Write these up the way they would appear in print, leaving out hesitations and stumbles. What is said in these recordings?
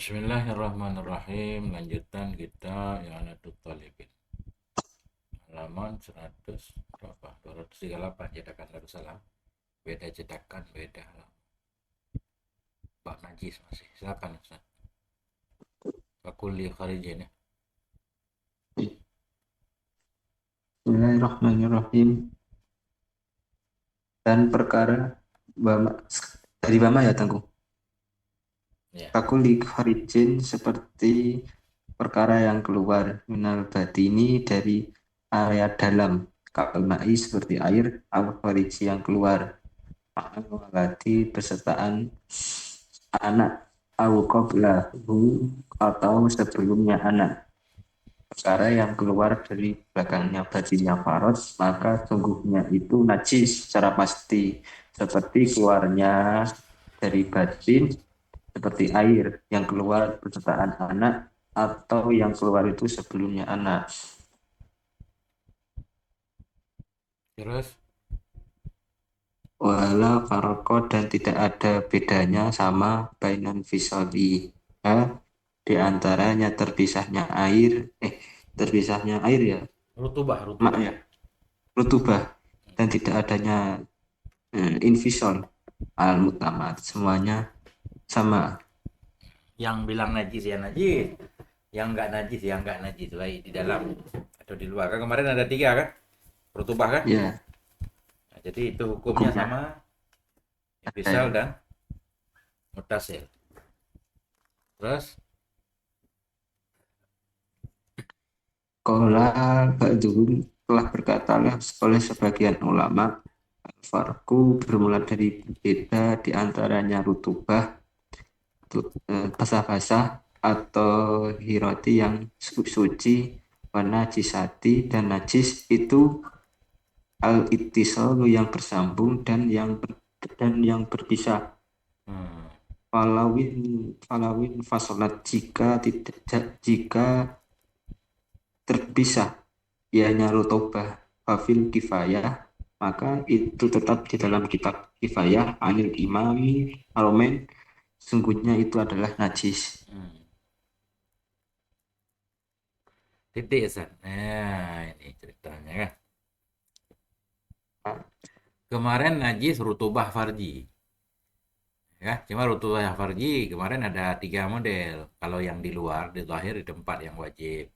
Bismillahirrahmanirrahim. Lanjutan kita I'anatul Talibin. Halaman 100 berapa? 238 cetakan Darussalam. Beda cetakan, beda halaman. Bak najis masih. Silakan Ustaz. Fakulli kharijin ya. Bismillahirrahmanirrahim. Dan perkara Bama, dari Bama ya Tangguh. Ya. Fakuli kharijin seperti perkara yang keluar minal batini dari area dalam. Kalmai seperti air, al khariji yang keluar. Al waladi besertaan anak, au qablahu atau sebelumnya anak. Perkara yang keluar dari belakangnya batinnya farod, maka sungguhnya itu najis secara pasti, seperti keluarnya dari batin seperti air yang keluar bersertaan anak atau yang keluar itu sebelumnya anak. Terus Wala faroko dan tidak ada bedanya sama bainan visoli di antaranya terpisahnya air ya rutubah, mak rutubah. ya rutubah dan tidak adanya invisol al mutamat semuanya sama. Yang bilang najis ya najis. Yang enggak najis ya enggak najis. Baik di dalam atau di luar. Kan kemarin ada tiga kan? Rutubah kan? Ya, Nah, jadi itu hukumnya hukumnya sama ada infisal ya. dan mutasil. Terus Qala ba'duhum telah berkatalah oleh sebagian ulama farku bermula dari berbeda di antaranya rutubah basah-basah atau hiroti yang suci warna jisati dan najis itu al-ittisalu yang bersambung dan yang berpisah. hmm, Falawin falawin fasolat jika terpisah ianya rutubah fafil kifayah maka itu tetap di dalam kitab kifayah anil imami aromen sungguhnya itu adalah najis. hmm. Titik Ustaz. Nah, ini ceritanya kan. Kemarin najis rutubah farji. Ya, cuma rutubah farji kemarin ada tiga model. Kalau yang di luar, di lahir di tempat yang wajib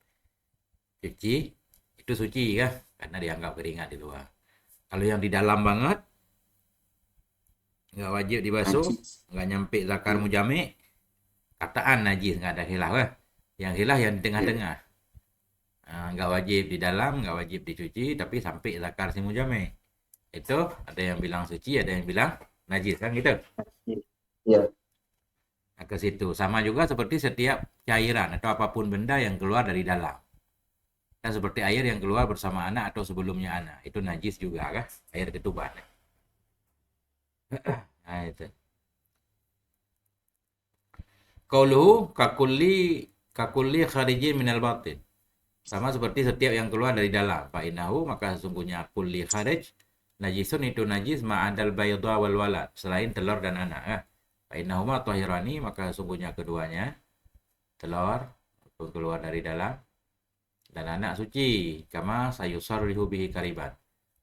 cuci, itu suci ya, karena dianggap keringat di luar. Kalau yang di dalam banget, nggak wajib dibasuh, Najis. nggak nyampe zakar Ya, mujami, kataan najis, nggak ada khilaf ya. Yang khilaf yang di ya. tengah-tengah. Nggak wajib di dalam, nggak wajib dicuci, tapi sampai zakar si mujami. Itu ada yang bilang suci, ada yang bilang najis kan gitu. Ya. Nah, ke situ. Sama juga seperti setiap cairan atau apapun benda yang keluar dari dalam. Dan seperti air yang keluar bersama anak atau sebelumnya anak. Itu najis juga kan? Air ketuban. Nah, itu. Qauluhu kakulli kharijin minal batin. Sama seperti setiap yang keluar dari dalam. Fa'inahu maka sesungguhnya kulli kharij najisun itu najis ma'adal bayda wal walad. Selain telur dan anak. Fa'inahuma tahirani maka sesungguhnya keduanya telur keluar dari dalam dan anak suci kama sayusarrihu bihi kariban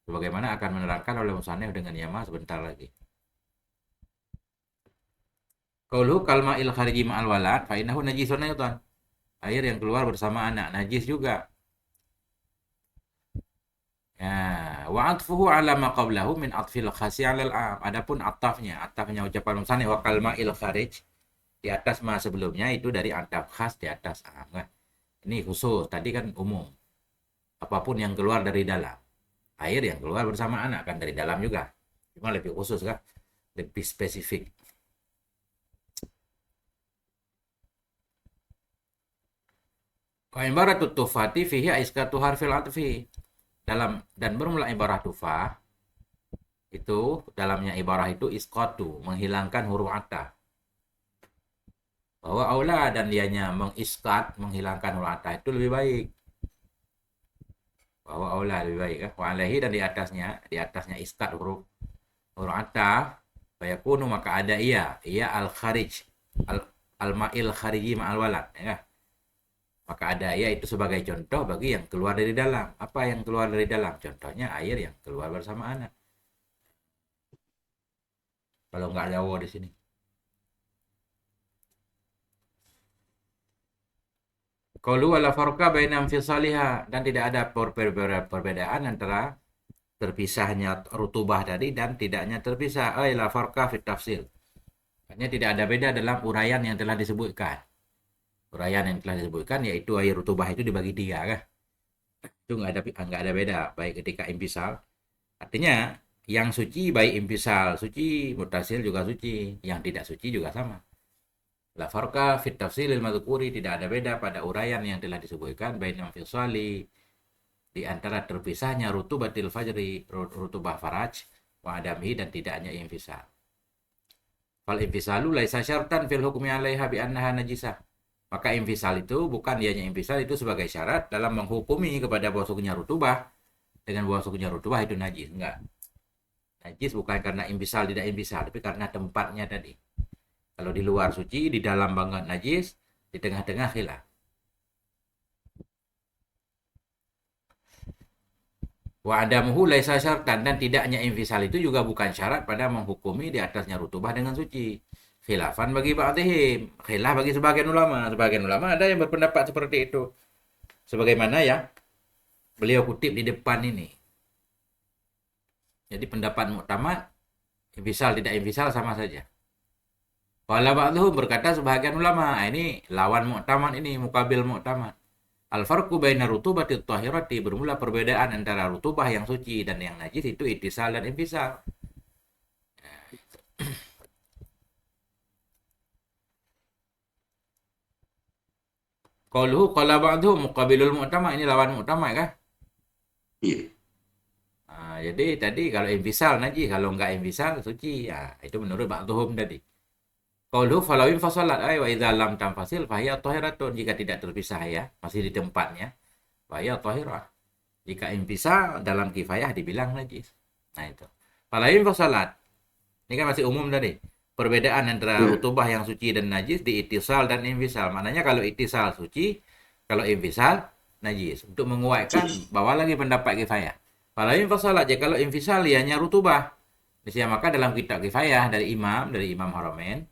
sebagaimana akan menerangkan oleh musannif dengan yama sebentar lagi. Qaulu kalma il khariji ma'al walad fa innahu najisun ayatan. Air yang keluar bersama anak najis juga. Ya, wa atfuhu ala ma qablahu min atfil khasi 'ala al-'am. Adapun atafnya ucapan musannif wa kalma il kharij di atas ma sebelumnya itu dari ataf khas di atas am. Kan? Ini khusus, tadi kan umum. Apapun yang keluar dari dalam. Air yang keluar bersama anak kan dari dalam juga. Cuma lebih khusus kan, lebih spesifik. Wa ibaratut tufati fihi aiskatu harfil atfi. Dalam dan bermula ibarah tufah itu dalamnya ibarah itu iskatu menghilangkan huruf ataf. Bahwa aula dan dianya mengiskat menghilangkan huruf ataf itu lebih baik. Bahwa aula lebih baik kan. Wa alaihi dan di atasnya iskat huruf huruf ataf fayakunu maka ada ia al kharij al al-ma'il khariji ma'al walad, ya. Maka ada ya itu sebagai contoh bagi yang keluar dari dalam. Apa yang keluar dari dalam? Contohnya air yang keluar bersama anak. Kalau nggak ada wo di sini. Qalu wala farqa baina infisaliha, dan tidak ada perbedaan antara terpisahnya rutubah tadi dan tidaknya terpisah. La farqa fit tafsil. Artinya tidak ada beda dalam uraian yang telah disebutkan. Uraian yang telah disebutkan yaitu air rutubah itu dibagi tiga, kan? Itu nggak ada beda baik ketika infisal. Artinya yang suci baik infisal suci, mutasil juga suci, yang tidak suci juga sama. La farqa fit tafsilil madhkuri, tidak ada beda pada uraian yang telah disebutkan baina infisali, di antara terpisahnya rutubatil fajri, rutubah faraj, wa adamihi, dan tidaknya infisal. Fal infisalu laisa syartan fil hukmi 'alaiha bi annaha najisah. Maka infisal itu bukan dianya infisal itu sebagai syarat dalam menghukumi kepada bahwasanya rutubah dengan bahwasanya rutubah itu najis. Enggak. Najis bukan karena infisal tidak infisal, tapi karena tempatnya tadi. Kalau di luar suci, di dalam banget najis, di tengah-tengah khilaf. Wa adamuhu laisa syartan, dan tidaknya infisal itu juga bukan syarat pada menghukumi di atasnya rutubah dengan suci. Khilafan bagi ba'dihim, khilaf bagi sebagian ulama. Sebagian ulama ada yang berpendapat seperti itu. Sebagaimana yang beliau kutip di depan ini. Jadi pendapat muktamad, infisal tidak infisal sama saja. Qala ba'dhum, berkata sebagian ulama, ini lawan muktamad, ini mukabil muktamad. Al-farqu baina rutubati thahirati, bermula perbedaan antara rutubah yang suci dan yang najis itu ittisal dan infisal. Qaluhu qala ba'dhum muqabilul mu'tamad, ini lawan mu'tamad, kan? Iya. Jadi tadi kalau infisal najis, kalau enggak infisal suci. Ya, itu menurut ba'dhum tadi. Qaluhu falau infasalat ay wa idza lam tanfasil fahiya tahiratun, jika tidak terpisah ya, masih di tempatnya, fahiya tahirah. Jika infisal dalam kifayah dibilang najis. Nah itu. Falau infasalat. Ini kan masih umum tadi. Perbedaan antara rutubah yang suci dan najis di ittisal dan infisal. Maknanya kalau ittisal suci, kalau infisal najis. Untuk menguatkan, bawa lagi pendapat kifayah. Kalau infasalat, ya kalau infisal hanya rutubah. Maka dalam kitab kifayah dari Imam Haramain,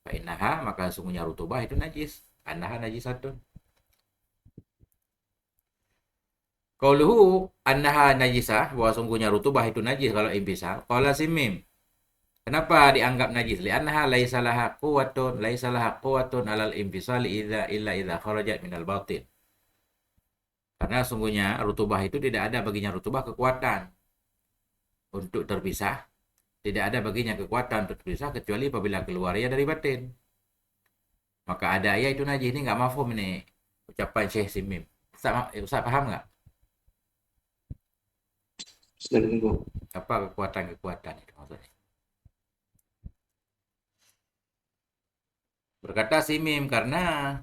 fa'innaha, maka sungguhnya rutubah itu najis. Annaha najisatun. Qauluhu annaha najisah, bahwa sungguhnya rutubah itu najis kalau infisal. Qala Simim, kenapa dianggap najis? Li'annaha laisa laha quwwatun alal infisali illa idza kharajat minal batin. Karena sungguhnya rutubah itu tidak ada baginya rutubah kekuatan untuk terpisah. Tidak ada baginya kekuatan untuk terpisah kecuali apabila keluar ya dari batin. Maka ada ya itu najis. Ini nggak mafhum ini ucapan Syekh Simim. Ustaz paham nggak? Apa kekuatan itu maksudnya? Berkata Simim, karena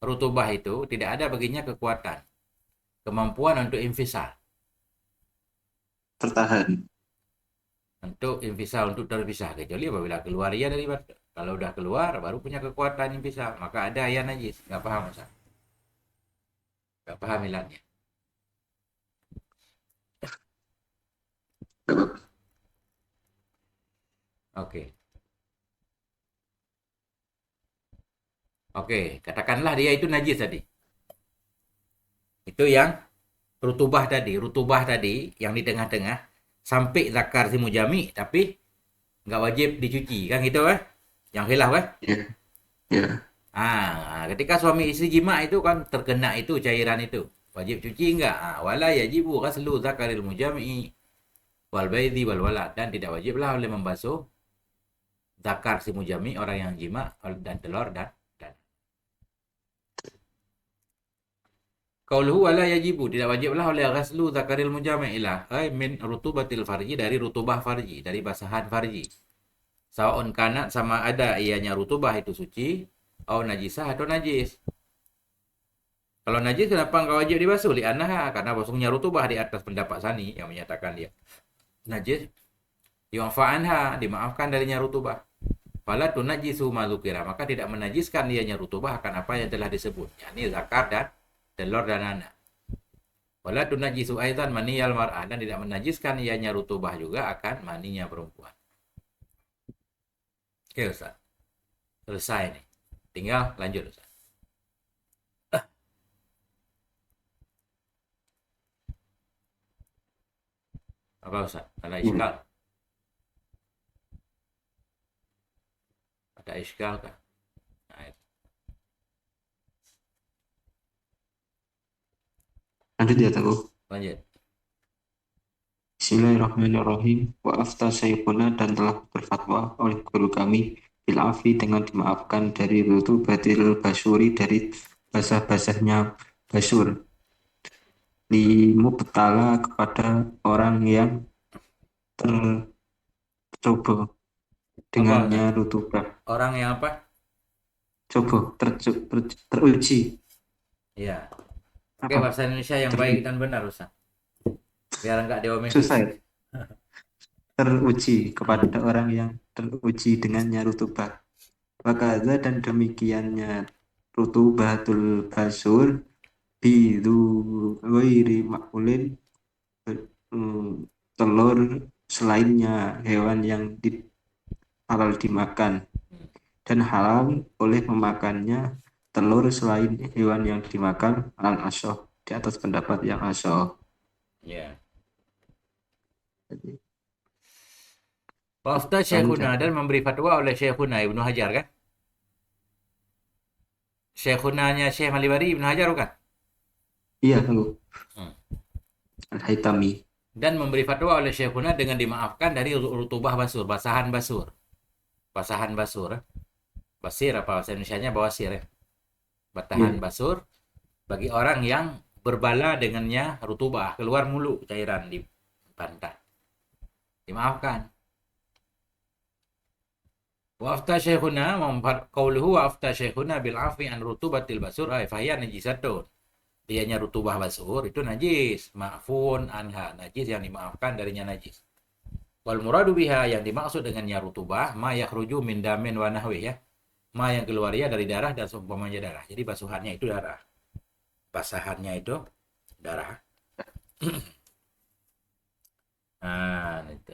rutubah itu tidak ada baginya kekuatan, kemampuan untuk infisal. Tertahan. Untuk infisal, untuk terpisah, kecuali apabila keluar ya dari batin. Kalau udah keluar baru punya kekuatan infisal, maka ada ya najis. Nggak paham Ustaz? Nggak paham ilatnya. Oke, katakanlah dia itu najis tadi. Itu yang rutubah tadi yang di tengah-tengah sampai zakar si mujami, tapi nggak wajib dicuci, kan gitu kan? Yang khilaf kan? Iya. Ketika suami istri jima itu kan terkena itu cairan itu, wajib cuci enggak? Wala yajibu ghaslu zakaril mujami wal baidi wal walad, dan tidak wajiblah oleh membasuh zakar si mujami, orang yang jima, dan telur dan qauluhu wala yajibu, tidak wajiblah oleh ghaslu zakaril mujami'ilah ay min rutubatil farji, dari rutubah farji, dari basahan farji. Sawa'un kana, sama ada ianya rutubah itu suci, atau najisah atau najis. Kalau najis kenapa enggak wajib dibasuh? Li'annaha, karena basuhnya rutubah di atas pendapat Sani yang menyatakan dia najis. Yu'fa'anha, dimaafkan darinya rutubah. Fala tunajjisu ma dzukira, maka tidak menajiskan ianya rutubah akan apa yang telah disebut, yakni zakar dan telur dan anak. Wala tunajjisu aidan maniyal mar'ah, dan tidak menajiskan ianya rutubah juga akan maninya perempuan. Oke Ustaz, selesai nih. Tinggal lanjut Ustaz. Apa Ustaz? Ada Ya. iskal? Ada iskal kah? Nah, Lanjut ya, Teguh. lanjut. Bismillahirrahmanirrahim. Wa afta syekhuna, dan telah berfatwa oleh guru kami bil afi, dengan dimaafkan dari rutubatil basuri, dari basah-basahnya basur, limubtala, kepada orang yang tercoba Apa Ustaz? dengannya rutubah. Orang yang apa? Coba teruji. Iya. Oke, Apa? bahasa Indonesia yang baik dan benar Ustaz. Biar enggak diomesin. Susah ya? Teruji, kepada orang yang teruji dengannya rutubah. Wakaza, dan demikiannya rutubatul basur bidu ghairi makulin, telur selainnya hewan yang halal dimakan, dan halal boleh memakannya telur selain hewan yang dimakan, al asyah, di atas pendapat yang asyah. Iya. Jadi, Wafta Syekhuna, lanjut. dan memberi fatwa oleh Syekhuna Ibnu Hajar kan? Syekhunanya Syekh Malibari Ibnu Hajar bukan? Iya, tunggu. Hmm. Al-Haytami. Dan memberi fatwa oleh Syekhuna dengan dimaafkan dari rutubah basur, basahan basur. Basahan basur. Basir apa bahasa Indonesianya bawasir ya. Batahan Iya. basur bagi orang yang berbala dengannya rutubah, keluar mulu cairan di pantat. Dimaafkan. Wa afta syekhuna qauluhu wa afta syekhuna bil afi an rutubatil basur ay fahiya najisatun. Dianya rutubah basur itu najis, ma'fun anha, najis yang dimaafkan darinya najis. Wal muradu biha, yang dimaksud dengannya rutubah ma yakhruju min damin wa nahwi ya. Ma yang keluarnya dari darah dan seumpamanya darah. Jadi basuhannya itu darah. Basahannya itu darah. Nah, itu.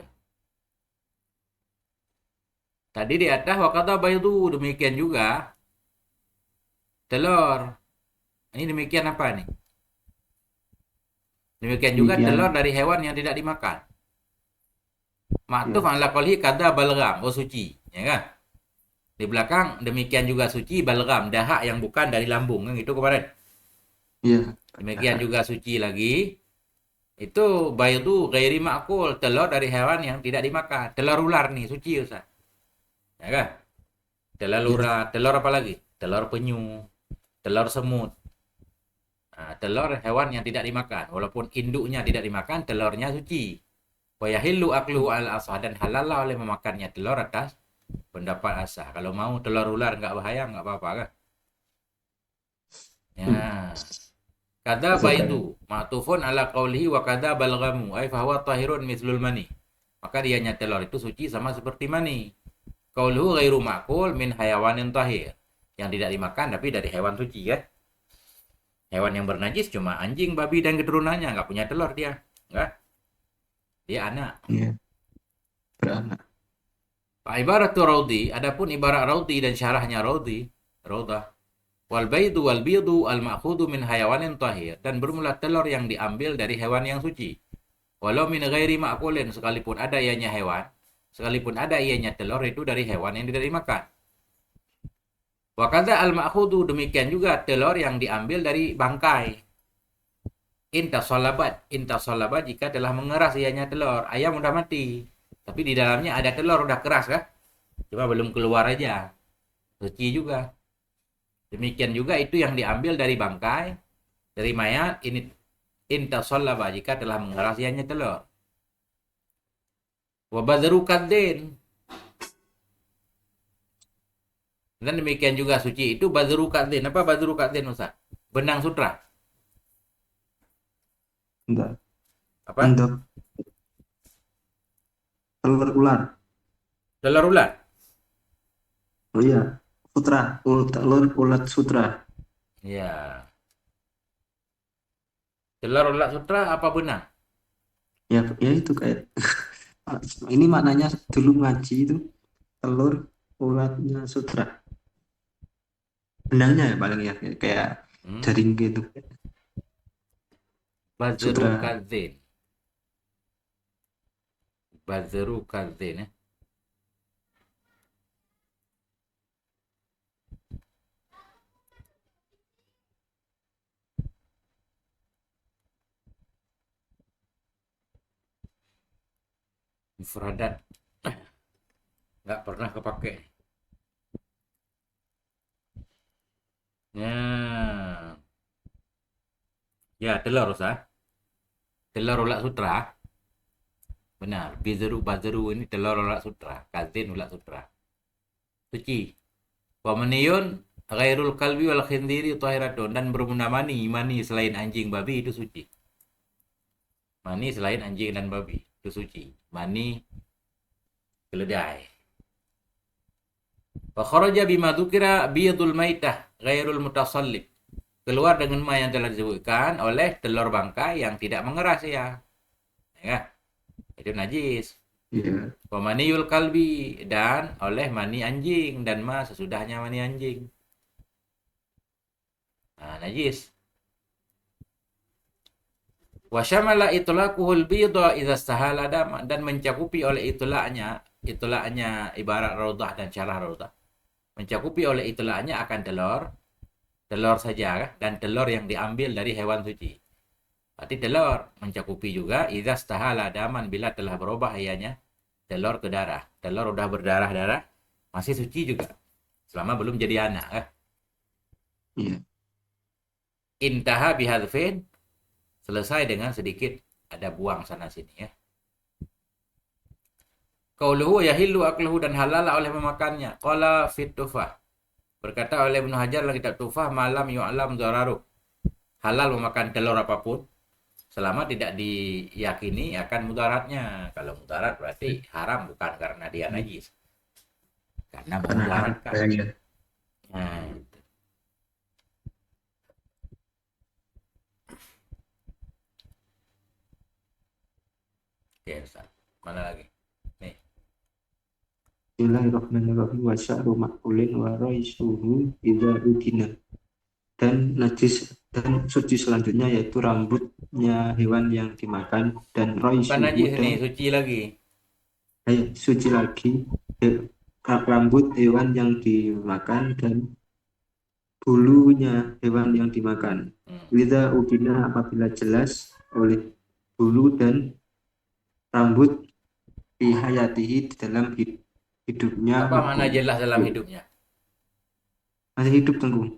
Tadi di atas wakata baydu, demikian juga telur. Ini demikian apa nih? Demikian juga telur Demikian. dari hewan yang tidak dimakan. Maktuf Ya. ala qolhi kada balgam, oh suci, ya kan? Di belakang demikian juga suci balgam, dahak yang bukan dari lambung, kan itu kemarin. Iya. Demikian juga suci lagi, itu baydu ghairi ma'kul, telur dari hewan yang tidak dimakan. Telur ular nih suci Ustaz. Ya kan? Telur Iya. ular, telur apa lagi? Telur penyu, telur semut. Nah, telur hewan yang tidak dimakan, walaupun induknya tidak dimakan, telurnya suci. Wa yahillu aklu al asah, dan halal lah oleh memakannya telur atas pendapat asah. Kalau mau telur ular nggak bahaya, nggak apa-apa kan? Hmm. Ya. Kada Selesai. baidu ma'tufun ala qawlihi wa kada balgamu ay fahuwa tahirun mislul mani. Maka dianya telur itu suci sama seperti mani. Qauluhu ghairu ma'kul min hayawanin tahir. Yang tidak dimakan tapi dari hewan suci ya. Hewan yang bernajis cuma anjing, babi dan keturunannya, nggak punya telur dia. Nggak. Dia anak. Iya. Beranak. Pak ibaratu raudi, adapun ibarat raudi dan syarahnya raudi, raudah. Wal baidu wal bidu al ma'khudu min hayawanin tahir, dan bermula telur yang diambil dari hewan yang suci. Walau min ghairi ma'kulin, sekalipun ada ianya hewan, sekalipun ada ianya telur itu dari hewan yang tidak dimakan. Wa kadza al ma'khudu, demikian juga telur yang diambil dari bangkai. Inta solabat jika telah mengeras ianya telur. Ayam udah mati, tapi di dalamnya ada telur udah keras kah? Cuma belum keluar aja. Suci juga. Demikian juga itu yang diambil dari bangkai, dari mayat, ini intasallaba jika telah mengeras ianya telur. Wa badru kaddin, dan demikian juga suci itu badru kaddin. Apa badru kaddin Ustaz? Benang sutra. Enggak. Apa? Untuk telur ular. Telur ular. Oh iya, sutra, telur ulat sutra. Ya. Telur ulat sutra apa benang? Ya, ya itu kayak ini maknanya dulu ngaji itu telur ulatnya sutra. Benangnya ya paling ya kayak Hmm? jaring gitu. Bazru Sutra. kadzin. Bazru kadzin ya. Mufradat. Nggak pernah kepake. Ya. Ya, telur sah. Telur ulat sutra. Benar. Bazru ini telur ulat sutra. Kadzin ulat sutra. Suci. Wa maniyun ghairul kalbi wal khindiri tahiratun, dan berguna mani selain anjing babi itu suci. Mani selain anjing dan babi itu suci. Mani keledai. Wa kharaja bima dzukira biyadul maitah ghairul mutasallib. Keluar dengan ma yang telah disebutkan oleh telur bangkai yang tidak mengeras ya. Ya, itu najis. Iya. Wa maniyul kalbi, dan oleh mani anjing dan ma sesudahnya mani anjing. Nah, najis. Wasyamala itlaquhul bidha idza stahala dam, dan mencakupi oleh itlaknya ibarat raudah dan syarah raudah. Mencakupi oleh itlaknya akan telur saja dan telur yang diambil dari hewan suci. Berarti telur mencakupi juga idza stahala daman, bila telah berubah ianya telur ke darah. Telur udah berdarah-darah masih suci juga selama belum jadi anak. Iya. Intaha bihadfin, selesai dengan sedikit ada buang sana sini ya. Qauluhu yahillu akluhu, dan halal oleh memakannya. Qala fit tufah. Berkata oleh Ibnu Hajar dalam kitab Tufah, malam yu'lam dararu. Halal memakan telur apapun selama tidak diyakini akan mudaratnya. Kalau mudarat berarti haram, bukan karena dia najis, karena Karena memudaratkan. bahaya. Nah, oke, Ustaz. Mana lagi? Nih. Bismillahirrahmanirrahim wa sya'ru ma'kulin wa raisuhu idza udina. Dan najis dan suci selanjutnya yaitu rambutnya hewan yang dimakan dan Bukan raisuhu najis dan nih, suci lagi. suci lagi he- rambut hewan yang dimakan dan bulunya hewan yang dimakan. Hmm. Lidha ubina apabila jelas oleh bulu dan rambut hayatihi di dalam hidupnya Apa mana makhluk. jelas dalam hidupnya? Masih hidup tenggung,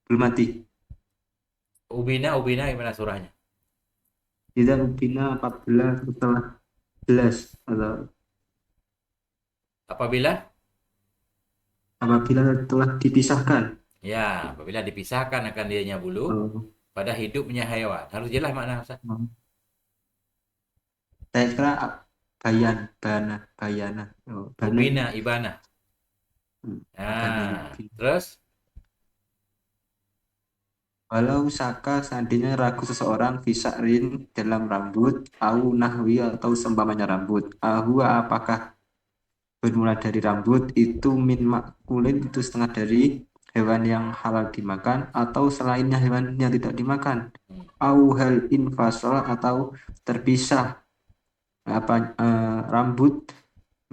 belum mati. Ubina gimana surahnya? Lidha ubina apabila setelah jelas atau Apabila? apabila telah dipisahkan. Ya, apabila dipisahkan akan dianya bulu Oh, pada hidupnya hewan. Harus jelas makna Ustaz. oh. Saya kira bayana, oh, bana, Ubina, ibana. bana Nah, yubi. terus Walau saka seandainya ragu seseorang fisakrin dalam rambut, au nahwi atau seumpamanya rambut, ahwa apakah bermula dari rambut itu min makulin itu setengah dari hewan yang halal dimakan atau selainnya hewan yang tidak dimakan, hmm, au hal infasol atau terpisah apa rambut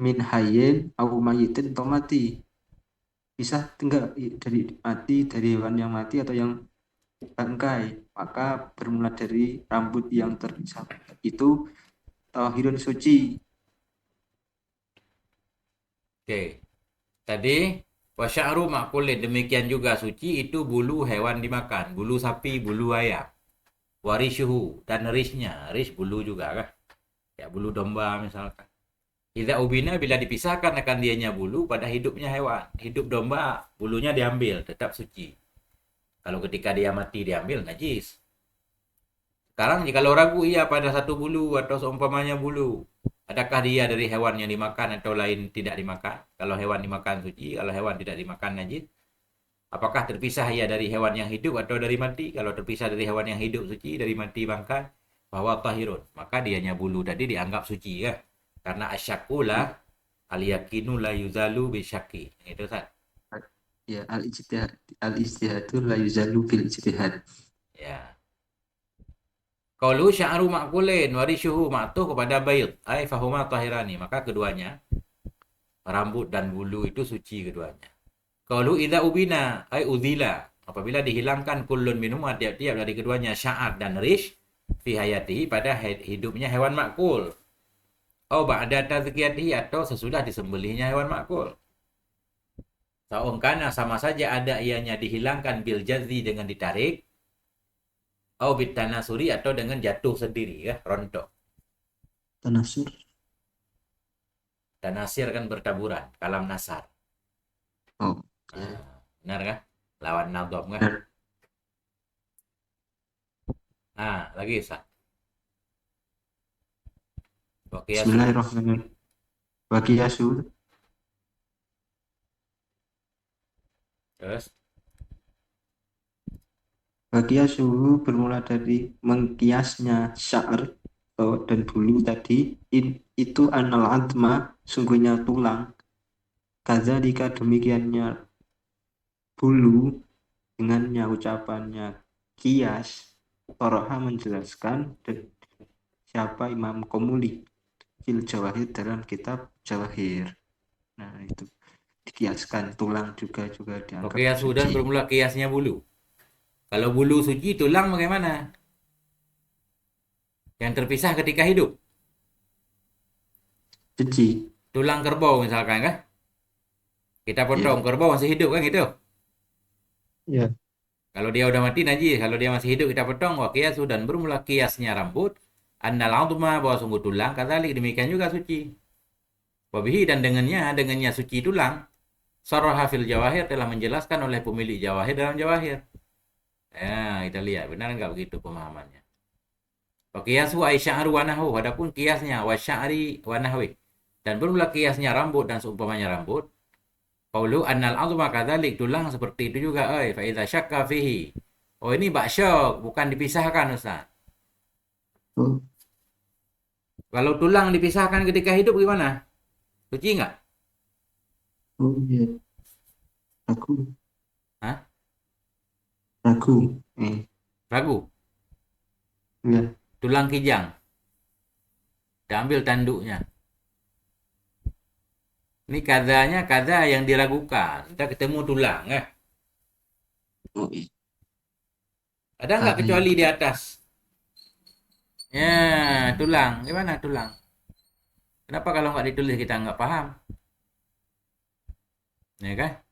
min hayin au mayitin atau mati, bisa tinggal dari mati dari hewan yang mati atau yang bangkai, maka bermula dari rambut yang terpisah itu tahirun suci. oke. Tadi wasya'ru makulin, demikian juga suci itu bulu hewan dimakan, bulu sapi, bulu ayam. Warishuhu, dan risnya, ris bulu juga kan? Ya bulu domba misalkan. Idza ubina, bila dipisahkan akan dianya bulu pada hidupnya hewan. Hidup domba bulunya diambil, tetap suci. Kalau ketika dia mati diambil najis. Sekarang jika ragu iya pada satu bulu atau seumpamanya bulu, Adakah dia dari hewan yang dimakan atau lain tidak dimakan? Kalau hewan dimakan suci, kalau hewan tidak dimakan najis. Apakah terpisah ia dari hewan yang hidup atau dari mati? Kalau terpisah dari hewan yang hidup suci, dari mati bangkai, bahwa tahirun. Maka dianya bulu tadi dianggap suci ya. Karena asyakula al-yakinu la yuzalu bisyaki. Itu Ustaz. Ya, al-ijtihadu la yuzalu bil ijtihad. Ya. Qaulu sya'ru ma'kulin warishuhu ma'tuh kepada bayd. Ai fahuma tahirani. Maka keduanya, rambut dan bulu itu suci keduanya. Qaulu idza ubina ai udhila. Apabila dihilangkan kullun minhum tiap-tiap dari keduanya sya'ar dan rish fi hayatihi pada hidupnya hewan makul. Oh ba'da tazkiyatihi atau sesudah disembelihnya hewan makul. Saungkana sama saja ada ianya dihilangkan bil jazzi dengan ditarik. Au bit tanasuri atau dengan jatuh sendiri ya, rontok. Tanasur. Tanasir kan bertaburan, kalam nasar. Oh, Nah, benar kah? Lawan nadhab kah? benar. Nah, lagi Ustaz. Waqiyasu. Bismillahirrahmanirrahim. Wa qiyasu. Terus Wa qiyasu bermula dari mengkiasnya sya'ar dan bulu tadi, itu anal adma, sungguhnya tulang. Kadzalika demikiannya bulu, dengannya ucapannya kias. Toroha menjelaskan, dan siapa Imam Komuli fil Jawahir dalam kitab Jawahir. Nah, itu dikiaskan tulang juga dianggap waqiyasu dan suci. bermula kiasnya bulu. Kalau bulu suci, tulang bagaimana? Yang terpisah ketika hidup. Suci. Tulang kerbau misalkan kah? Kita potong Ya. kerbau masih hidup kan gitu. Ya. Kalau dia udah mati najis, kalau dia masih hidup kita potong. Waqiyasu dan bermula kiasnya rambut. Annal adma bahwa sungguh tulang, kadzalik demikian juga suci. Wabihi dan dengannya suci tulang. Sarraha fil Jawahir telah menjelaskan oleh pemilik Jawahir dalam Jawahir. Ya, kita lihat benar enggak begitu pemahamannya. Wa qiyasu ay sya'ru wa nahwu, adapun kiasnya wa sya'ri wa nahwi. Dan bermula kiasnya rambut dan seumpamanya rambut. Qaulu annal azma kadzalik, tulang seperti itu juga fa idza syakka fihi. Oh, ini baksyok, bukan dipisahkan Ustaz. Oh, Kalau tulang dipisahkan ketika hidup gimana? Suci enggak? oh iya. Ragu. Hah? Ragu. Ragu. Ya. Tulang kijang. Diambil tanduknya. Ini kadanya kada yang diragukan. Kita ketemu tulang ya. Oh iya. Ada nggak Ada yang kecuali di atas? Ya, tulang. Gimana tulang? Kenapa kalau nggak ditulis kita nggak paham? Ya kan?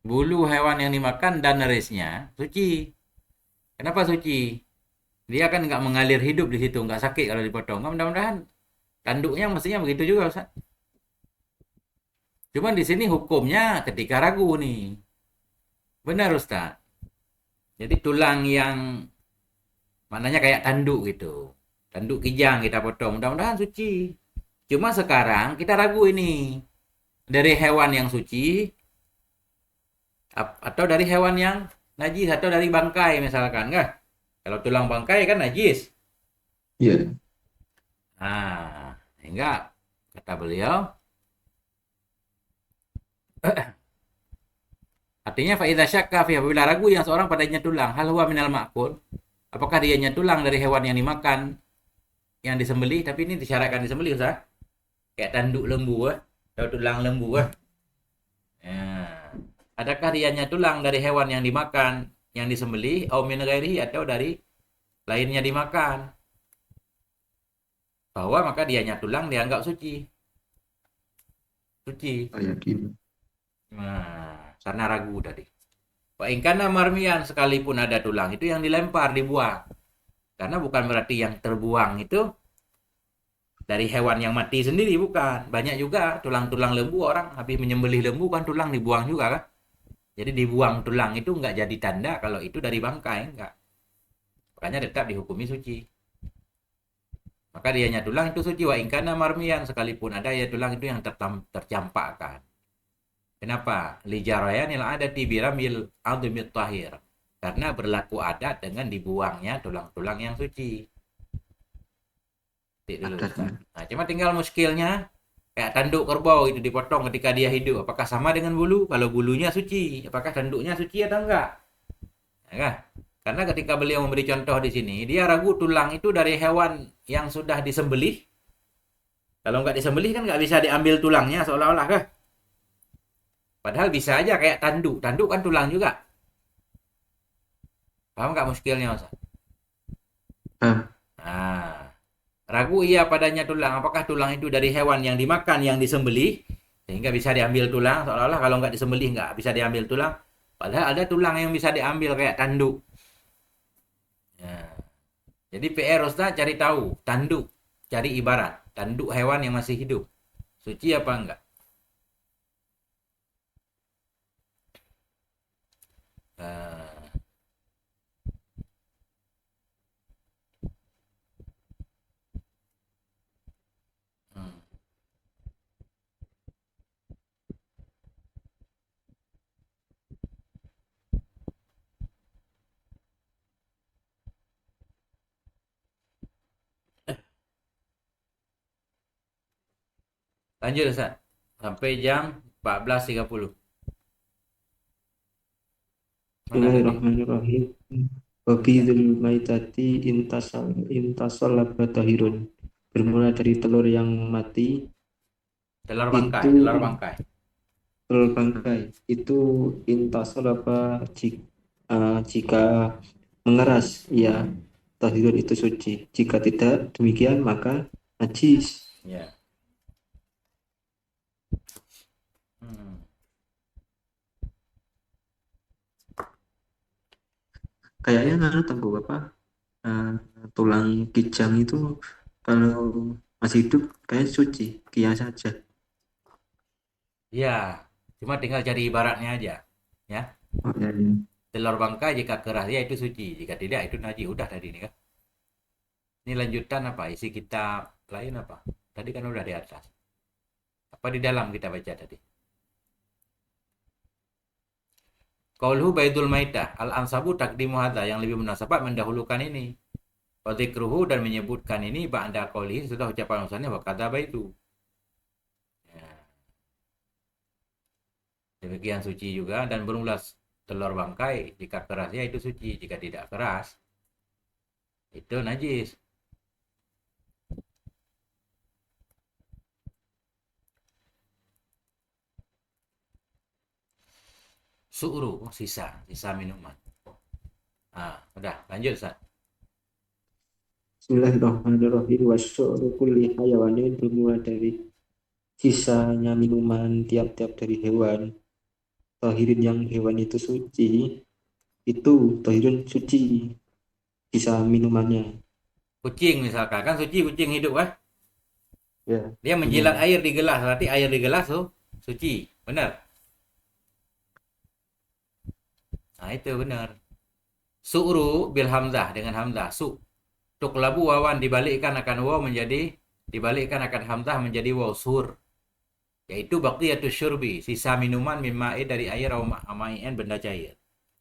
Bulu hewan yang dimakan dan nerisnya suci. Kenapa suci? Dia kan nggak mengalir hidup di situ, nggak sakit kalau dipotong. Mudah-mudahan tanduknya mestinya begitu juga, Ustaz. Cuman di sini hukumnya ketika ragu nih. Benar, Ustaz. Jadi tulang yang maknanya kayak tanduk gitu. Tanduk kijang kita potong. Mudah-mudahan suci. Cuma sekarang kita ragu ini. Dari hewan yang suci atau dari hewan yang najis atau dari bangkai misalkan kah? Kalau tulang bangkai kan najis. Iya. Nah, sehingga kata beliau artinya fa idza syakka fi, apabila ragu yang seorang padanya tulang, hal huwa minal ma'kul, apakah dianya tulang dari hewan yang dimakan, yang disembelih, tapi ini disyaratkan disembelih Ustaz. Kayak tanduk lembu atau tulang lembu Ya. Adakah dianya tulang dari hewan yang dimakan, yang disembelih, au min ghairihi atau dari lainnya dimakan? Bahwa maka dianya tulang dianggap suci. Suci. Oh, yakin. Nah, karena ragu tadi. Wa in kana marmian, sekalipun ada tulang itu yang dilempar, dibuang. Karena bukan berarti yang terbuang itu dari hewan yang mati sendiri, bukan. Banyak juga tulang-tulang lembu, orang habis menyembelih lembu kan tulang dibuang juga kan. Jadi dibuang tulang itu enggak jadi tanda kalau itu dari bangkai, enggak. Makanya tetap dihukumi suci. Maka dianya tulang itu suci wa ingkana marmian, sekalipun ada ya tulang itu yang tercampakkan. Kenapa? Lijarayanil adati biramil adumit tahir. Karena berlaku adat dengan dibuangnya tulang-tulang yang suci. Titik dulu Ustaz. Adatnya. Nah, cuma tinggal muskilnya kayak tanduk kerbau itu dipotong ketika dia hidup. Apakah sama dengan bulu? Kalau bulunya suci, apakah tanduknya suci atau enggak? Ya kan? Karena ketika beliau memberi contoh di sini, dia ragu tulang itu dari hewan yang sudah disembelih. Kalau nggak disembelih kan nggak bisa diambil tulangnya seolah-olah kah? Padahal bisa aja kayak tanduk. Tanduk kan tulang juga. Paham nggak muskilnya, Mas? Paham. Nah, ragu ia padanya tulang. Apakah tulang itu dari hewan yang dimakan, yang disembelih, sehingga bisa diambil tulang. Seolah-olah kalau nggak disembelih nggak bisa diambil tulang. Padahal ada tulang yang bisa diambil kayak tanduk. Ya. Jadi PR Ustaz cari tahu. Tanduk. Cari ibarat. Tanduk hewan yang masih hidup. Suci apa enggak? Uh, hmm. Lanjut Ustaz. Sampai jam 14.30. Mana tadi? Bismillahirrahmanirrahim. Wabidul maitati intasal batahirun. Bermula dari telur yang mati Telur bangkai, itu telur bangkai. telur bangkai itu intasal jika mengeras ya tahirun itu suci. Jika tidak demikian maka najis. Ya. Hmm. Kayaknya karena tunggu apa eh, tulang kijang itu kalau masih hidup kayak suci kias saja. Ya, cuma tinggal cari ibaratnya aja. Ya, Oh, ya, ya. telur bangkai jika keras ya itu suci, jika tidak itu najis. Udah tadi nih kan. Ini lanjutan apa? Isi kitab lain apa? Tadi kan udah di atas. Apa di dalam kita baca tadi? Qauluhu baidul maitah al-ansabu takdimu hadza, yang lebih munasabah mendahulukan ini. Wa dzikruhu, dan menyebutkan ini ba'da qaulihi, sudah ucapan usahanya wa kadzaba itu. Ya, demikian suci juga, dan berulas telur bangkai jika kerasnya itu suci, jika tidak keras itu najis. Su'ru, sisa minuman. Ah, udah lanjut Ustaz. Bismillahirrahmanirrahim. Wasyu'ru kulli hayawanin bermula dari sisanya minuman tiap-tiap dari hewan. Tahirin yang hewan itu suci, itu tahirin suci, sisa minumannya. Kucing misalkan, kan suci kucing hidup kan? Ya, Dia menjilat benar. air di gelas, berarti air di gelas tuh suci. Benar? Nah, itu benar. Su'ru bil hamzah, dengan hamzah su. Tuklabu wawan dibalikkan akan waw menjadi, dibalikkan akan hamzah menjadi waw sur. Yaitu baqiyatus syurbi, sisa minuman mimma'i dari air atau ma'in benda cair.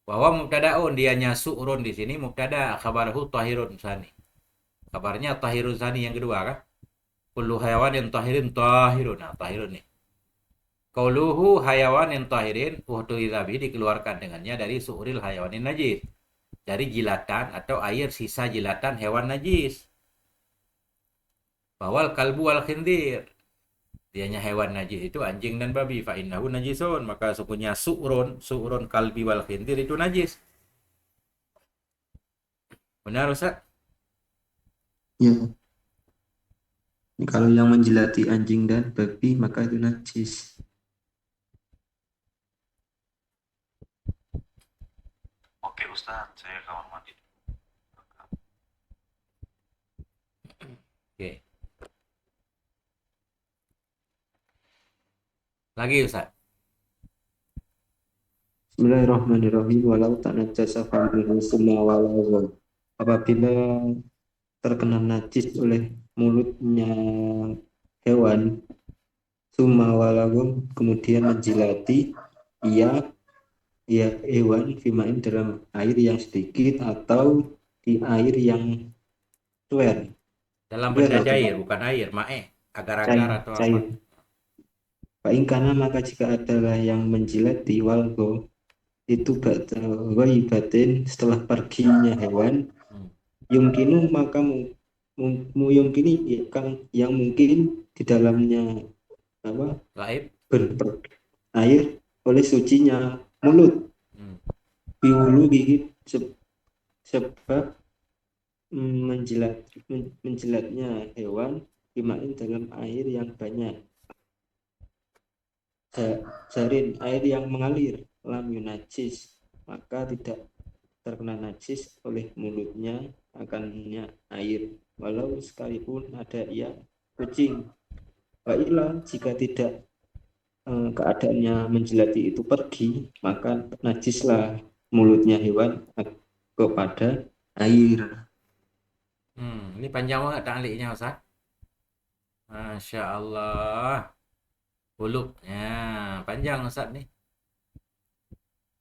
Bahwa mubtadaun, dianya su'run di sini mubtada, khabaruhu tahirun sani. Kabarnya tahirun sani yang kedua kan? Kullu hayawanin tahirin tahirun. Nah, tahirun nih. Qauluhu hayawanin tahirin uhtu idzabi, dikeluarkan dengannya dari su'ril hayawanin najis. Dari jilatan atau air sisa jilatan hewan najis. Bawal kalbu wal khindir. Dianya hewan najis itu anjing dan babi. Fa innahu najisun. Maka sukunya su'run kalbi wal khindir itu najis. Benar Ustaz? Ya, kalau yang menjilati anjing dan babi maka itu najis. Oke Ustaz, saya kamar mandi. Oke. Lagi Ustaz. Bismillahirrahmanirrahim. Walau tak najasa faminhu summa walau apabila terkena najis oleh mulutnya hewan, summa walagum, kemudian menjilati ia hewan fimain dalam air yang sedikit atau di air yang suer Dalam suer benda atau cair, bukan air, mae, agar-agar cair atau apa. cair. Karena maka jika adalah yang menjilati walgo itu batin setelah perginya hewan, Hmm. yumkinu maka yumkini yang mungkin di dalamnya apa Gaib. air oleh sucinya mulut, Hmm. biulu gigit sebab menjilatnya hewan dimain dalam air yang banyak, jarin air yang mengalir, lam yunajis, maka tidak terkena najis oleh mulutnya akannya air, walau sekalipun ada ia kucing. Baiklah jika tidak keadaannya menjilati itu pergi, maka najislah mulutnya hewan kepada air. Ini panjang banget ta'liqnya Ustaz. Masya Allah. Huluk. Ya, panjang Ustaz nih.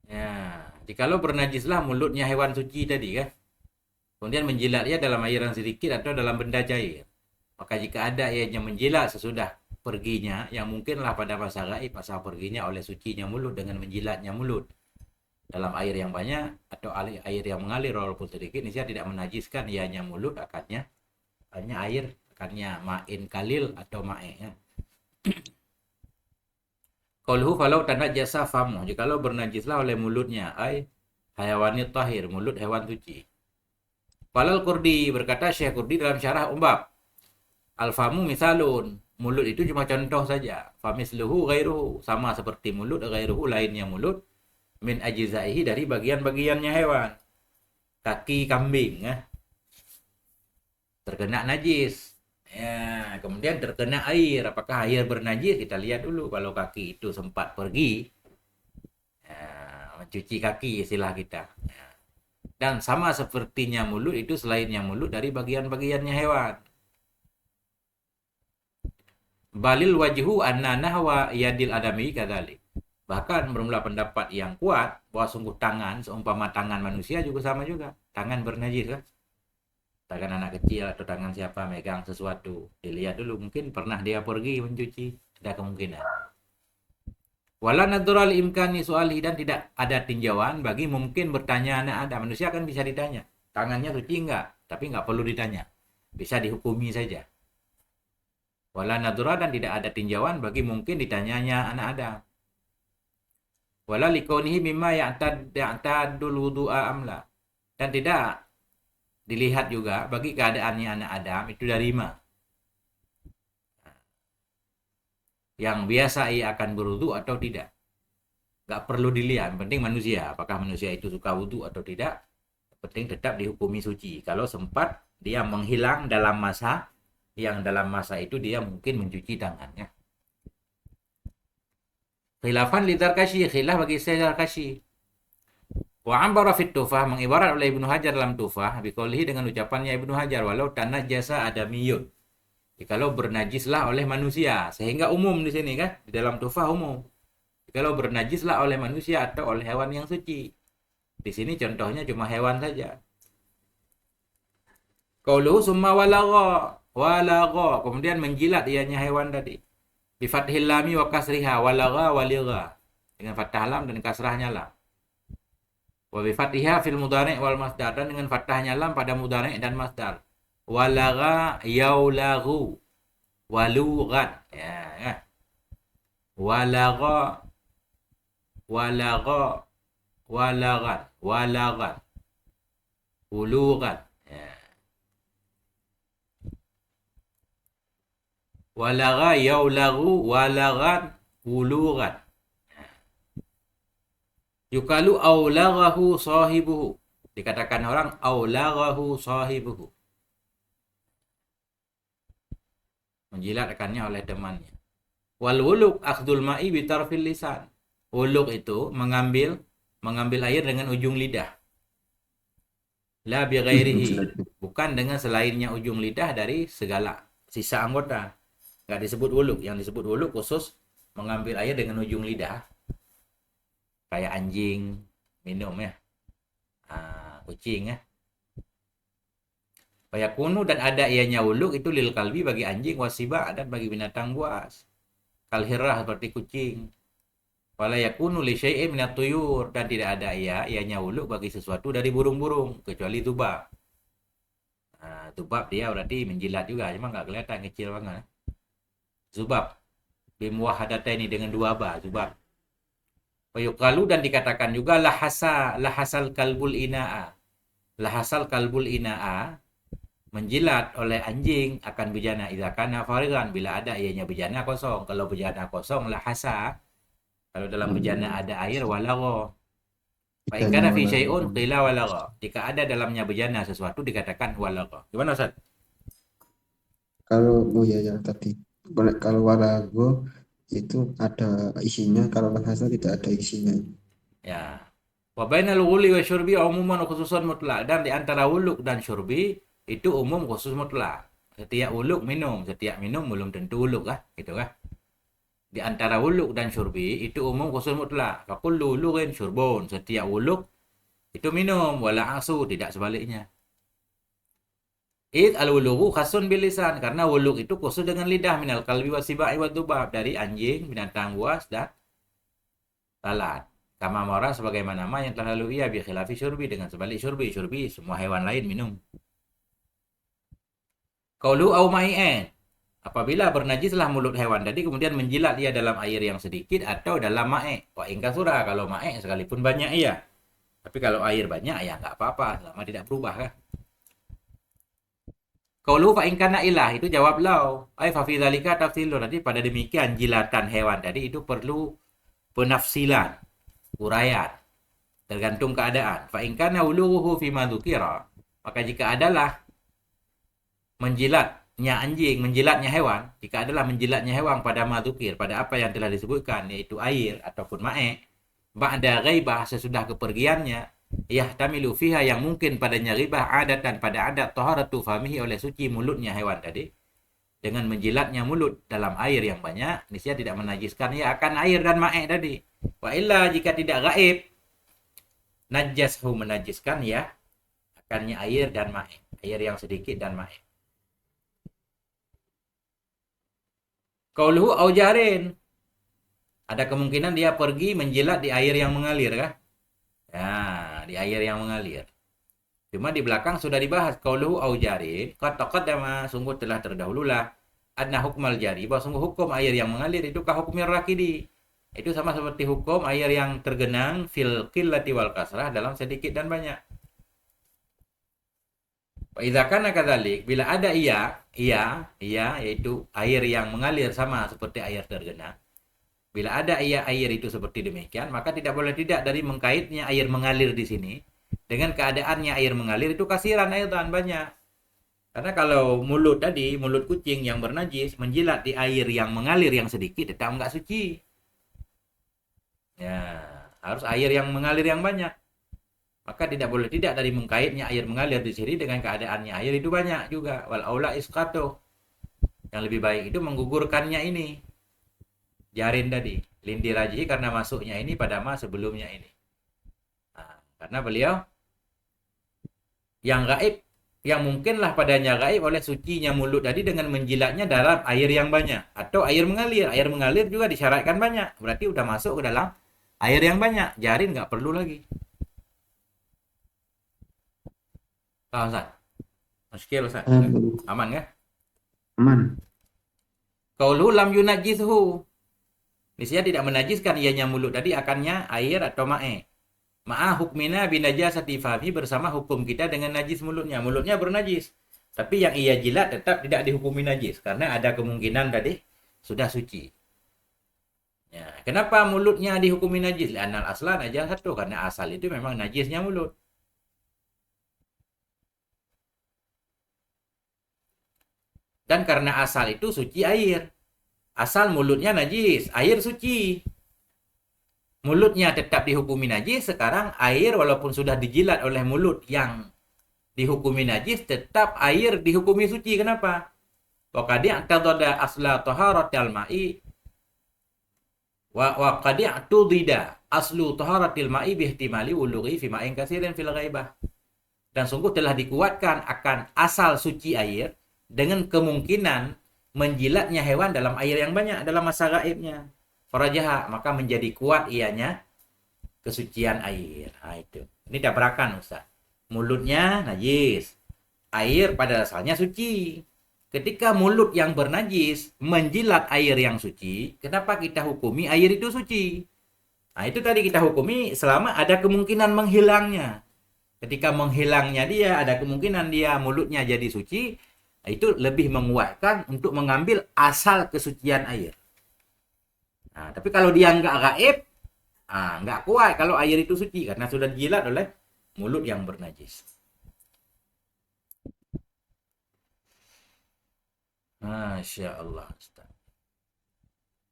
Ya, jikalau bernajislah mulutnya hewan suci tadi kan. Kemudian menjilat ia dalam air yang sedikit atau dalam benda cair. Maka jika ada ianya menjilat sesudah perginya, yang mungkinlah pada masa gaib, masa perginya oleh sucinya mulut dengan menjilatnya mulut dalam air yang banyak atau air yang mengalir walaupun sedikit, ini tidak menajiskan ianya mulut, akadnya hanya air, akadnya ma'in kalil atau ma'e. Ya. Qauluhu falau tanajjasa famu, jikalau bernajislah oleh mulutnya, ay hayawanit tahir, mulut hewan suci. Falal Kurdi, berkata Syekh Kurdi dalam syarah Umbab, al-famu misalun, mulut itu cuma contoh saja. Famisluhu ghairuhu, sama seperti mulut, ghairuhu lainnya mulut, min ajizaihi dari bagian-bagiannya hewan. Kaki kambing, ya. Terkena najis. Ya, kemudian terkena air. Apakah air bernajis? Kita lihat dulu. Kalau kaki itu sempat pergi, ya, mencuci kaki istilah kita. Ya. Dan sama sepertinya mulut itu selainnya mulut dari bagian-bagiannya hewan. Balil wajhu anna nahwa yadil adami kadzalik. Bahkan bermula pendapat yang kuat bahwa sungguh tangan seumpama tangan manusia juga sama juga. Tangan bernajis kan? Tangan anak kecil atau tangan siapa megang sesuatu. Dilihat dulu, mungkin pernah dia pergi mencuci. Ada kemungkinan. Wala natural imkani soali, dan tidak ada tinjauan bagi mungkin bertanya anak ada. Manusia kan bisa ditanya. Tangannya suci enggak? Tapi enggak perlu ditanya. Bisa dihukumi saja. Wala natural, dan tidak ada tinjauan bagi mungkin ditanyanya anak Adam. Wala likonihi mimma ya'tadul wudu'a amla. Dan tidak dilihat juga bagi keadaannya anak Adam itu dari mana. Yang biasa ia akan berwudu atau tidak. Gak perlu dilihat, penting manusia. Apakah manusia itu suka wudu atau tidak. Penting tetap dihukumi suci. Kalau sempat dia menghilang dalam masa, yang dalam masa itu dia mungkin mencuci tangannya. Khilafan lidar kasih, khilaf bagi saya kasih. Wa ambara fit tufah, mengibarat oleh Ibnu Hajar dalam tufah, biqaulihi dengan ucapannya Ibnu Hajar, walau tanajjasa adamiyun. Kalau bernajislah oleh manusia, sehingga umum di sini kan, di dalam tufah umum. Kalau bernajislah oleh manusia atau oleh hewan yang suci. Di sini contohnya cuma hewan saja. Qauluhu summa walagha, kemudian menjilat ianya hewan tadi. Bi fathil lami wa kasriha, walagha waligha, dengan fathah lam dan kasrahnya lam. Wa bi fathiha fil mudhari' wal masdar, dan dengan fathahnya lam pada mudhari' dan masdar. Walagha yaulaghu walughat, ya. Walagha walaghat ulughat, ya. Walagha yaulaghu walaghat ulughat. Yukalu aulaghahu sahibuhu, dikatakan orang aulaghahu sahibuhu, menjilat rekannya oleh temannya. Wal wuluk akhdul ma'i bitarfil lisan. Wuluk itu mengambil air dengan ujung lidah. La bi ghairihi. Jelas. Bukan dengan selainnya ujung lidah dari segala sisa anggota. Nggak disebut wuluk. Yang disebut wuluk khusus mengambil air dengan ujung lidah. Kayak anjing minum ya. Kucing ya. Fayakunu dan ada ianya wuluk itu lil kalbi bagi anjing, wasiba dan bagi binatang buas. Kalhirah seperti kucing. Wala yakunu li syai'in minat tuyur dan tidak ada ianya wuluk bagi sesuatu dari burung-burung kecuali tubab. Tubab dia berarti menjilat juga, cuma nggak kelihatan, kecil banget. Zubab bimuwahadataini dengan dua ba, zubab. Fayuqalu dan dikatakan juga lahasal kalbul ina'a. Lahasal kalbul ina'a menjilat oleh anjing akan bejana idza kana farigan, bila ada ianya bejana kosong. Kalau bejana kosong lahasa. Kalau dalam bejana ada air walagha. Fa in kana fi syai'un qila walagha. Jika ada dalamnya bejana sesuatu dikatakan walagha. Gimana Ustaz? Kalau ya tadi kalau walago itu ada isinya, kalau bahasa tidak ada isinya. Ya. Wa bainal ghuli wa syurbi umuman wa khususan mutlak, dan di antara wuluk dan syurbi itu umum khusus mutlak. Setiap wuluk minum, setiap minum belum tentu wuluk kah? Gitu kah? Di antara wuluk dan syurbi itu umum khusus mutlak. Fa kullu wulukin syurbun, setiap wuluk itu minum, wala asu tidak sebaliknya. Id al-wulugu khasun bil lisan, karena wuluk itu khusus dengan lidah, minal kalbi wasibai wa dubab, dari anjing, binatang buas dan lalat. Kama mara sebagaimana yang telah lalu ia bi khilafi syurbi, dengan sebalik syurbi. Syurbi semua hewan lain minum. Qaulu au mai'in, apabila bernajislah mulut hewan tadi kemudian menjilat dia dalam air yang sedikit atau dalam mae. Wa ingka surah, kalau mae sekalipun banyak iya. Tapi kalau air banyak ya nggak apa-apa, selama tidak berubah kan. Qaulu fa in kana ilah, itu jawab lau. Ai fa fi dzalika tafsilun, nanti pada demikian jilatan hewan tadi itu perlu penafsilan, uraian, tergantung keadaan. Fa in kana wuluhu fi ma dzukira, maka jika adalah menjilatnya anjing, menjilatnya hewan, jika adalah menjilatnya hewan pada madzukir, pada apa yang telah disebutkan, yaitu air ataupun mae, ba'da ghaibah, sesudah kepergiannya, yahtamilu fiha, yang mungkin padanya ghibah, adatan pada adat, taharatu fahmihi, oleh suci mulutnya hewan tadi, dengan menjilatnya mulut dalam air yang banyak, niscaya tidak menajiskan ya akan air dan mae tadi. Wa illa, jika tidak gaib, najashu, menajiskan ya akannya air dan mae, air yang sedikit dan mae. Qauluhu au jarin, ada kemungkinan dia pergi menjilat di air yang mengalir kah? Ya, di air yang mengalir. Cuma di belakang sudah dibahas qauluhu au jarin, qad taqaddama, sungguh telah terdahululah, anna hukmal jari, bahwa sungguh hukum air yang mengalir itu ka hukmir rakidi. Itu sama seperti hukum air yang tergenang fil qillati wal kasrah, dalam sedikit dan banyak. Wa idza kana kadzalik, bila ada yaitu air yang mengalir sama seperti air tergenang. Bila ada air itu seperti demikian, maka tidak boleh tidak dari mengkaitnya air mengalir di sini dengan keadaannya air mengalir itu kasiran, air dan banyak. Karena kalau mulut tadi, mulut kucing yang bernajis menjilat di air yang mengalir yang sedikit, tetap enggak suci. Ya, harus air yang mengalir yang banyak. Maka tidak boleh tidak dari mengkaitnya air mengalir di sini dengan keadaannya air itu banyak juga. Wal aula isqatu, yang lebih baik itu menggugurkannya ini, jarin tadi, lindir rajihi, karena masuknya ini pada sebelumnya ini. Nah, karena beliau yang gaib, yang mungkinlah padanya gaib oleh sucinya mulut tadi dengan menjilatnya dalam air yang banyak atau air mengalir. Air mengalir juga disyaratkan banyak, berarti udah masuk ke dalam air yang banyak, jarin nggak perlu lagi. Paham Ustaz? Muskil Ustaz? Aman ya? Aman. Qaulu lam yunajjishu, niscaya tidak menajiskan ianya mulut tadi akannya air atau mae. Ma'a hukmina binajasati fahmi, bersama hukum kita dengan najis mulutnya. Mulutnya bernajis, tapi yang ia jilat tetap tidak dihukumi najis karena ada kemungkinan tadi sudah suci. Ya, kenapa mulutnya dihukumi najis? Anal aslan aja satu, karena asal itu memang najisnya mulut. Dan karena asal itu suci air. Asal mulutnya najis, air suci. Mulutnya tetap dihukumi najis, sekarang air walaupun sudah dijilat oleh mulut yang dihukumi najis, tetap air dihukumi suci. Kenapa? Wa qad i'tadada asla taharatil ma'i wa qad i'tudida aslu taharatil ma'i bihtimali wulughi fi ma'in katsirin fil ghaibah. Dan sungguh telah dikuatkan akan asal suci air dengan kemungkinan menjilatnya hewan dalam air yang banyak dalam masa gaibnya. Farajaha, maka menjadi kuat ianya kesucian air. Nah, itu. Ini tabrakan Ustaz. Mulutnya najis, air pada asalnya suci. Ketika mulut yang bernajis menjilat air yang suci, kenapa kita hukumi air itu suci? Nah, itu tadi kita hukumi selama ada kemungkinan menghilangnya. Ketika menghilangnya dia, ada kemungkinan dia mulutnya jadi suci, itu lebih menguatkan untuk mengambil asal kesucian air. Nah, tapi kalau dia nggak gaib, nggak kuat kalau air itu suci karena sudah dijilat oleh mulut yang bernajis. Masya Allah, Ustaz.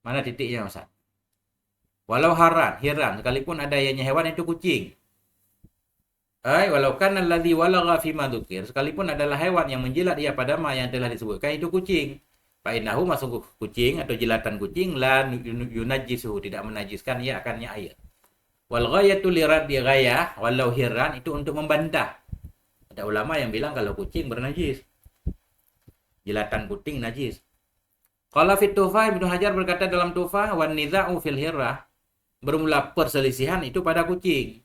Mana titiknya, Ustaz? Walau hiran, sekalipun ada ianya hewan itu kucing. Walau kan alladzi walagha fi madukir, sekalipun adalah hewan yang menjilat ia pada ma yang telah disebutkan itu kucing. Fa innahu masuk kucing atau jilatan kucing la yunajjisuhu, tidak menajiskan ia akannya air. Wal ghayatu liraddi ghayah, walau hiran itu untuk membantah. Ada ulama yang bilang kalau kucing bernajis. Jilatan kucing najis. Qala fit Tuhfah, Ibnu Hajar berkata dalam Tuhfah, wan niza'u fil hirrah, bermula perselisihan itu pada kucing.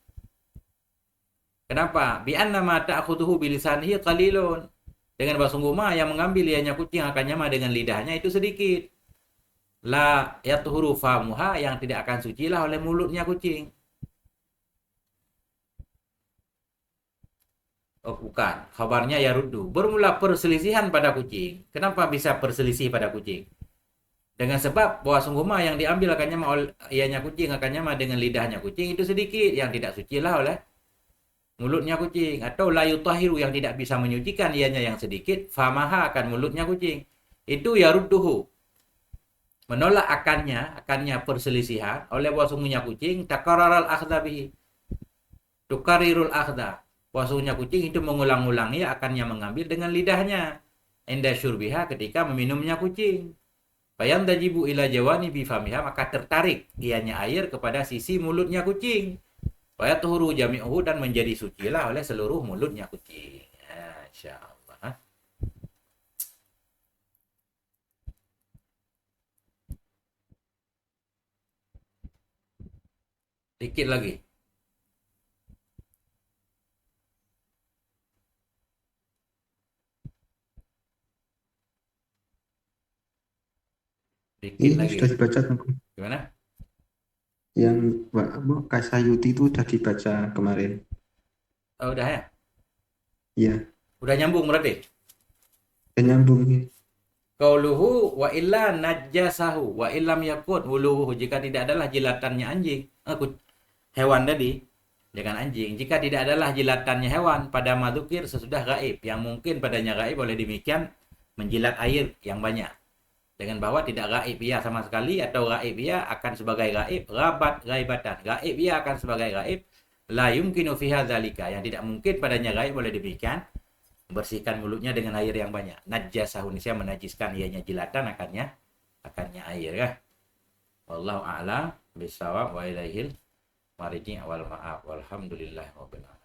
Kenapa? Bi anna ma ta'khudhuhu bilisanihi qalilun. Dengan bersungguh mah yang mengambil ianya kucing akannya mah dengan lidahnya itu sedikit. La yathuru famuha, yang tidak akan sucilah oleh mulutnya kucing. Oh bukan, khabarnya yaruddu. Bermula perselisihan pada kucing. Kenapa bisa perselisih pada kucing? Dengan sebab bahwa sungguh mah yang diambil akannya mah ianya kucing akannya mah dengan lidahnya kucing itu sedikit, yang tidak sucilah oleh mulutnya kucing. Atau la yutahiru, yang tidak bisa menyucikan ianya yang sedikit, famaha, akan mulutnya kucing. Itu yarudduhu, menolak akannya perselisihan oleh bahwa sungguhnya kucing takararal akhdha bihi, tukarirul akhdha, bahwa sungguhnya kucing itu mengulang-ulangi akannya mengambil dengan lidahnya, inda syurbiha, ketika meminumnya kucing. Bayam dajibu ila jawani bifamiha, maka tertarik ianya air kepada sisi mulutnya kucing. Wa tuhuru jami'uhu, dan menjadi sucilah oleh seluruh mulutnya kucing. Insyaallah. Dikit lagi. Dikit Ini lagi. sudah dibaca Tengku. Gimana? Yang Mbak Kasayuti itu udah dibaca kemarin. Oh, udah ya? Iya, Udah nyambung berarti? udah nyambung ini. Qauluhu wa illa najjasahu wa illam yakun wuluhu, jika tidak adalah jilatannya anjing, hewan tadi dengan anjing, jika tidak adalah jilatannya hewan pada madzukir sesudah gaib, yang mungkin padanya gaib, oleh demikian menjilat air yang banyak. Dengan bahwa tidak gaib ia sama sekali, atau gaib ia akan sebagai gaib, rabat gaibatan, gaib ia akan sebagai gaib, la yumkinu fi hadzalika, yang tidak mungkin padanya gaib, oleh demikian bersihkan mulutnya dengan air yang banyak. Najjasahu, nisya menajiskan ianya jilatan akannya air ya. Wallahu a'lam bishawab wa ilaihil marji' wal ma'af. Walhamdulillah rabbil alamin.